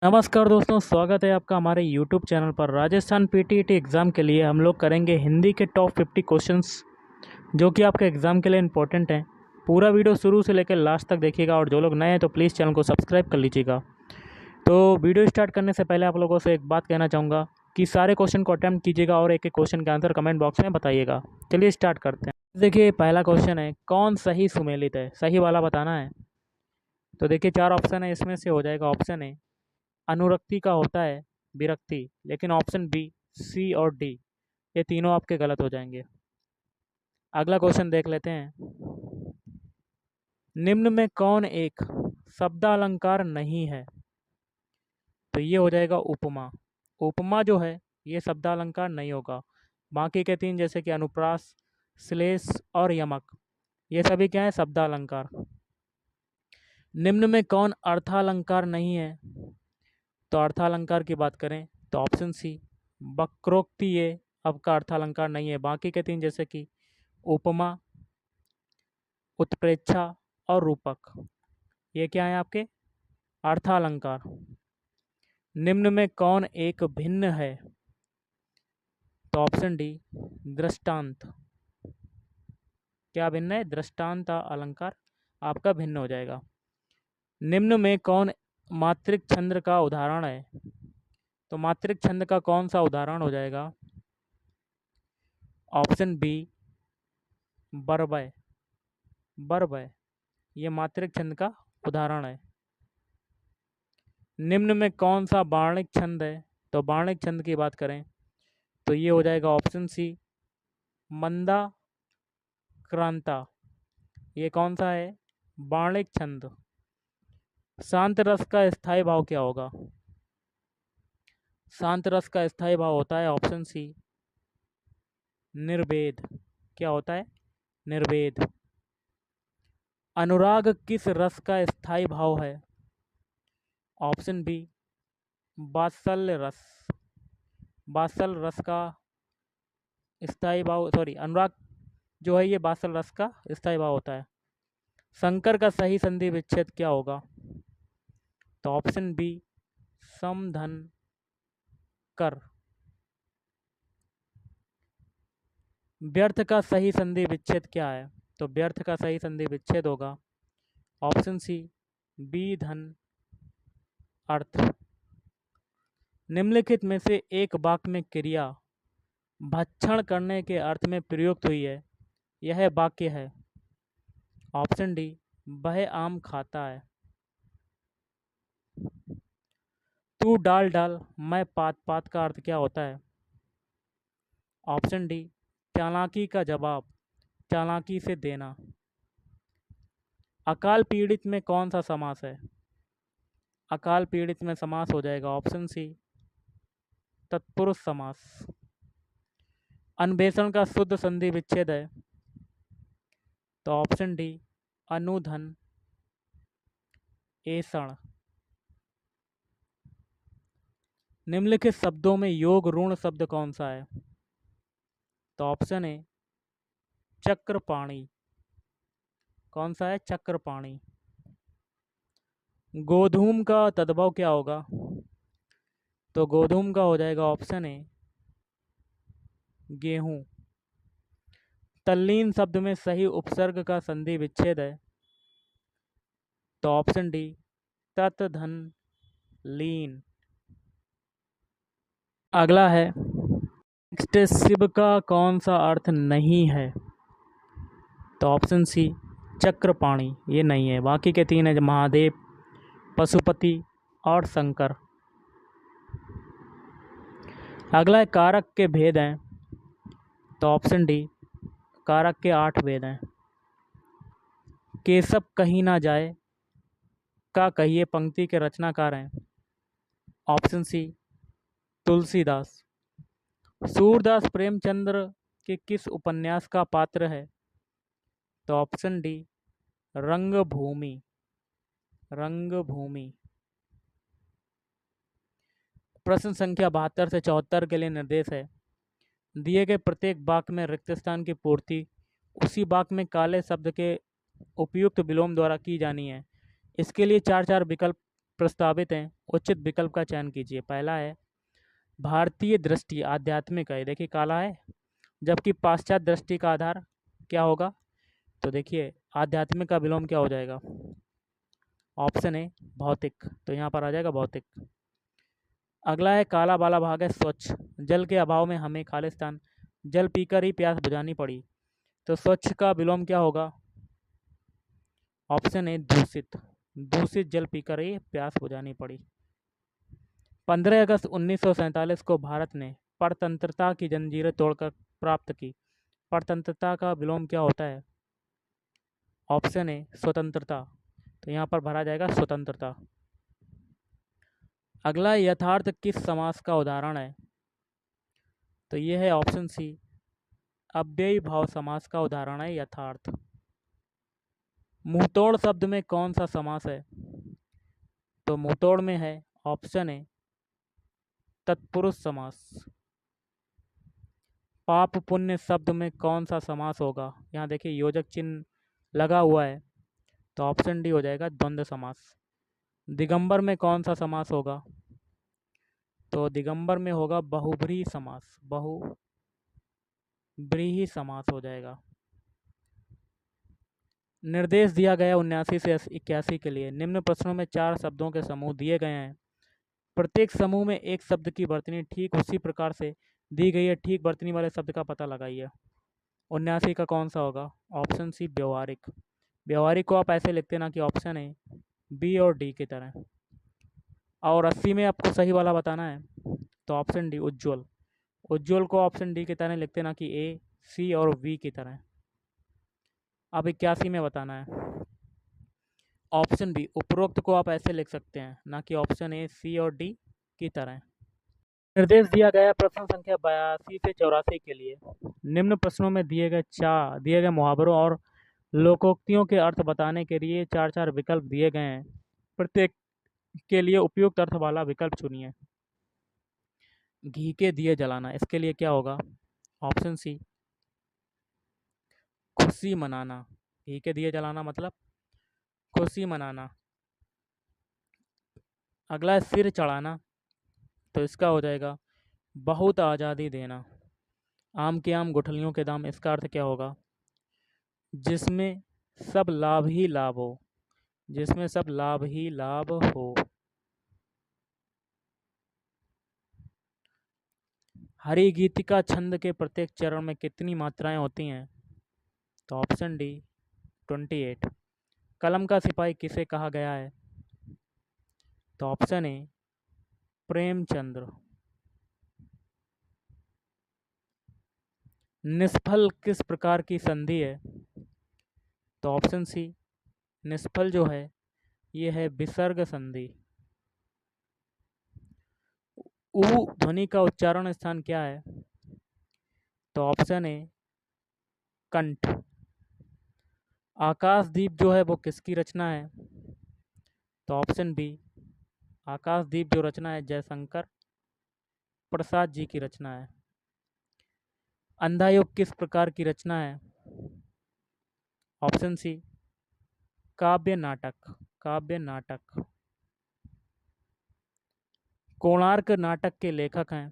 नमस्कार दोस्तों, स्वागत है आपका हमारे YouTube चैनल पर। राजस्थान पीटीईटी एग्ज़ाम के लिए हम लोग करेंगे हिंदी के टॉप 50 क्वेश्चंस जो कि आपके एग्ज़ाम के लिए इम्पोर्टेंट हैं। पूरा वीडियो शुरू से लेकर लास्ट तक देखिएगा और जो लोग नए हैं तो प्लीज़ चैनल को सब्सक्राइब कर लीजिएगा। तो वीडियो स्टार्ट करने से पहले आप लोगों से एक बात कहना चाहूँगा कि सारे क्वेश्चन को अटैम्प्ट कीजिएगा और एक एक क्वेश्चन का आंसर कमेंट बॉक्स में बताइएगा। चलिए स्टार्ट करते हैं। देखिए पहला क्वेश्चन है, कौन सही सुमेलित है? सही वाला बताना है। तो देखिए 4 ऑप्शन है, इसमें से हो जाएगा ऑप्शन ए अनुरक्ति का होता है विरक्ति, लेकिन ऑप्शन बी, सी और डी ये तीनों आपके गलत हो जाएंगे। अगला क्वेश्चन देख लेते हैं। निम्न में कौन एक शब्दालंकार नहीं है? तो ये हो जाएगा उपमा। उपमा जो है ये शब्दालंकार नहीं होगा। बाकी के तीन जैसे कि अनुप्रास, श्लेष और यमक ये सभी क्या है? शब्दालंकार। निम्न में कौन अर्थालंकार नहीं है? तो अर्थालंकार की बात करें तो ऑप्शन सी वक्रोक्ति ये आपका अर्थालंकार नहीं है। बाकी के तीन जैसे कि उपमा, उत्प्रेक्षा और रूपक ये क्या है? आपके अर्थालंकार। निम्न में कौन एक भिन्न है? तो ऑप्शन डी दृष्टांत। क्या भिन्न है? दृष्टांत अलंकार आपका भिन्न हो जाएगा। निम्न में कौन मात्रिक छंद का उदाहरण है? तो मात्रिक छंद का कौन सा उदाहरण हो जाएगा? Option B बरबय। बरबय ये मात्रिक छंद का उदाहरण है। निम्न में कौन सा बाणिक छंद है? तो बाणिक छंद की बात करें तो ये हो जाएगा ऑप्शन सी मंदा क्रांता। ये कौन सा है? बाणिक छंद। शांत रस का स्थायी भाव क्या होगा? शांत रस का स्थायी भाव होता है ऑप्शन सी निर्वेद। क्या होता है? निर्वेद। अनुराग किस रस का स्थायी भाव है? ऑप्शन बी वात्सल्य रस। वात्सल रस का स्थायी भाव, सॉरी अनुराग जो है ये वात्सल रस का स्थायी भाव होता है। शंकर का सही संधि विच्छेद क्या होगा? तो ऑप्शन बी समधन कर। व्यर्थ का सही संधि विच्छेद क्या है? तो व्यर्थ का सही संधि विच्छेद होगा ऑप्शन सी बी धन अर्थ। निम्नलिखित में से एक वाक्य में क्रिया भक्षण करने के अर्थ में प्रयुक्त हुई है, यह वाक्य है। ऑप्शन डी वह आम खाता है। तू डाल डाल मैं पात पात का अर्थ क्या होता है? ऑप्शन डी चालाकी का जवाब, चालाकी से देना। अकाल पीड़ित में कौन सा समास है? अकाल पीड़ित में समास हो जाएगा ऑप्शन सी तत्पुरुष समास। अन्वेषण का शुद्ध संधि विच्छेद है तो ऑप्शन डी अनुधन एषण। निम्नलिखित शब्दों में योग ऋण शब्द कौन सा है? तो ऑप्शन ए चक्रपाणी। कौन सा है? चक्रपाणी। गोधूम का तद्भव क्या होगा? तो गोधूम का हो जाएगा ऑप्शन ए गेहूं। तल्लीन शब्द में सही उपसर्ग का संधि विच्छेद है तो ऑप्शन डी तत् धन लीन। अगला है नेक्स्ट, शिव का कौन सा अर्थ नहीं है? तो ऑप्शन सी चक्रपाणी ये नहीं है। बाकी के तीन है महादेव, पशुपति और शंकर। अगला है कारक के भेद हैं तो ऑप्शन डी कारक के 8 भेद हैं। केशव कहीं ना जाए का कहिए पंक्ति के रचनाकार हैं। Option C Tulsidas. सूरदास प्रेमचंद्र के किस उपन्यास का पात्र है? तो ऑप्शन डी रंगभूमि। रंगभूमि। प्रश्न संख्या 72 से 74 के लिए निर्देश है। दिए गए प्रत्येक वाक्य में रिक्त स्थान की पूर्ति उसी वाक्य में काले शब्द के उपयुक्त विलोम द्वारा की जानी है। इसके लिए चार चार विकल्प प्रस्तावित हैं, उचित विकल्प का चयन कीजिए। पहला है भारतीय दृष्टि आध्यात्मिक है, देखिए काला है, जबकि पाश्चात्य दृष्टि का आधार क्या होगा? तो देखिए आध्यात्मिक का विलोम क्या हो जाएगा? ऑप्शन ए भौतिक, तो यहाँ पर आ जाएगा भौतिक। अगला है काला वाला भाग है स्वच्छ, जल के अभाव में हमें खालिस्तान जल पीकर ही प्यास बुझानी पड़ी, तो स्वच्छ का विलोम क्या होगा? ऑप्शन ए दूषित, दूषित जल पीकर ही प्यास बुझानी पड़ी। 15 अगस्त 1947 को भारत ने परतंत्रता की जंजीरें तोड़कर प्राप्त की, परतंत्रता का विलोम क्या होता है? ऑप्शन ए स्वतंत्रता, तो यहाँ पर भरा जाएगा स्वतंत्रता। अगला यथार्थ किस समास का उदाहरण है? तो ये है ऑप्शन सी अव्ययी भाव समास का उदाहरण है यथार्थ। मुंहतोड़ शब्द में कौन सा समास है? तो मुंहतोड़ में है ऑप्शन ए तत्पुरुष समास। पाप पुण्य शब्द में कौन सा समास होगा? यहाँ देखिए योजक चिन्ह लगा हुआ है, तो ऑप्शन डी हो जाएगा द्वंद्व समास। दिगंबर में कौन सा समास होगा? तो दिगंबर में होगा बहुब्रीहि समास, बहुब्रीहि समास हो जाएगा। निर्देश दिया गया 79 से 81 के लिए निम्न प्रश्नों में 4 शब्दों के समूह दिए गए हैं, प्रत्येक समूह में एक शब्द की वर्तनी ठीक उसी प्रकार से दी गई है, ठीक वर्तनी वाले शब्द का पता लगाइए। 79 का कौन सा होगा? ऑप्शन सी व्यवहारिक। व्यवहारिक को आप ऐसे लिखते ना कि ऑप्शन ए बी और डी की तरह। और 80 में आपको सही वाला बताना है, तो ऑप्शन डी उज्ज्वल। उज्ज्वल को ऑप्शन डी की तरह लिखते ना कि ए सी और वी की तरह। अब 81 में बताना है, ऑप्शन बी उपरोक्त को आप ऐसे लिख सकते हैं ना कि ऑप्शन ए सी और डी की तरह। निर्देश दिया गया प्रश्न संख्या 82 से 84 के लिए निम्न प्रश्नों में दिए गए मुहावरों और लोकोक्तियों के अर्थ बताने के लिए 4 विकल्प दिए गए हैं, प्रत्येक के लिए उपयुक्त अर्थ वाला विकल्प चुनिए। घी के दिए जलाना, इसके लिए क्या होगा? ऑप्शन सी खुशी मनाना। घी के दिए जलाना मतलब खुशी मनाना। अगला है सिर चढ़ाना, तो इसका हो जाएगा बहुत आज़ादी देना। आम के आम गुठलियों के दाम, इसका अर्थ क्या होगा? जिसमें सब लाभ ही लाभ हो, जिसमें सब लाभ ही लाभ हो। हरि गीतिका छंद के प्रत्येक चरण में कितनी मात्राएं होती हैं? तो ऑप्शन डी 28। कलम का सिपाही किसे कहा गया है? तो ऑप्शन ए प्रेमचंद्र। निष्फल किस प्रकार की संधि है? तो ऑप्शन सी निष्फल जो है ये है विसर्ग संधि। उ ध्वनि का उच्चारण स्थान क्या है? तो ऑप्शन ए कंठ। आकाशदीप जो है वो किसकी रचना है? तो ऑप्शन बी आकाशदीप जो रचना है जयशंकर प्रसाद जी की रचना है। अंधा युग किस प्रकार की रचना है? ऑप्शन सी काव्य नाटक, काव्य नाटक। कोणार्क नाटक के लेखक हैं?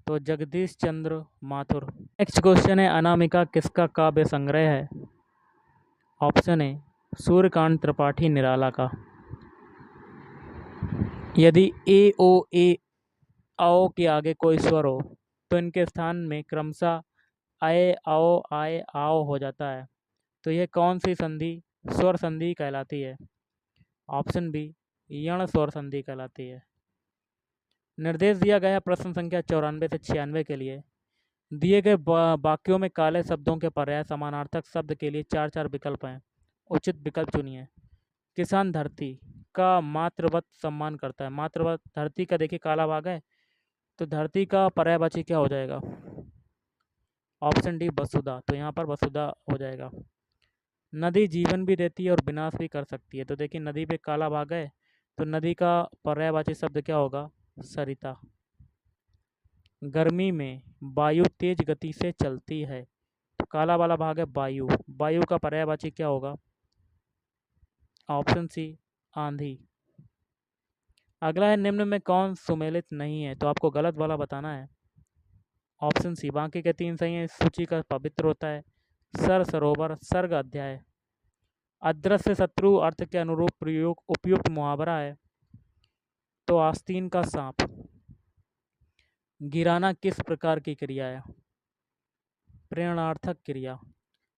तो जगदीश चंद्र माथुर। नेक्स्ट क्वेश्चन है अनामिका किसका काव्य संग्रह है? ऑप्शन ए सूर्यकांत त्रिपाठी निराला का। यदि ए ओ ए आओ के आगे कोई स्वर हो तो इनके स्थान में क्रमशः आए आओ आए आओ हो जाता है, तो यह कौन सी संधि स्वर संधि कहलाती है? ऑप्शन बी यण स्वर संधि कहलाती है। निर्देश दिया गया प्रश्न संख्या 94 से 96 के लिए दिए गए वाक्यों में काले शब्दों के पर्याय समानार्थक शब्द के लिए 4 विकल्प हैं, उचित विकल्प चुनिए। किसान धरती का मातृवत सम्मान करता है। मातृवत धरती का देखिए काला भाग है, तो धरती का पर्यायवाची क्या हो जाएगा? ऑप्शन डी वसुधा, तो यहाँ पर वसुधा हो जाएगा। नदी जीवन भी देती है और विनाश भी कर सकती है, तो देखिए नदी पे काला भाग है, तो नदी का पर्यायवाची शब्द क्या होगा? सरिता। गर्मी में वायु तेज गति से चलती है, तो काला वाला भाग है वायु, वायु का पर्यायवाची क्या होगा? ऑप्शन सी आंधी। अगला है निम्न में कौन सुमेलित नहीं है, तो आपको गलत वाला बताना है। ऑप्शन सी, बाकी के 3 सही हैं। इस सूची का पवित्र होता है। सर सरोवर, सर्ग अध्याय। अदृश्य शत्रु अर्थ के अनुरूप प्रयोग उपयुक्त मुहावरा है, तो आस्तीन का सांप। गिराना किस प्रकार की क्रिया है? प्रेरणार्थक क्रिया।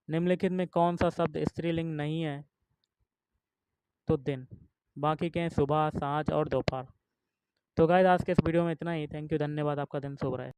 निम्नलिखित में कौन सा शब्द स्त्रीलिंग नहीं है? तो दिन। बाकी के हैं सुबह, साँझ और दोपहर। तो गाइस आज के इस वीडियो में इतना ही। थैंक यू, धन्यवाद। आपका दिन शुभ रहे।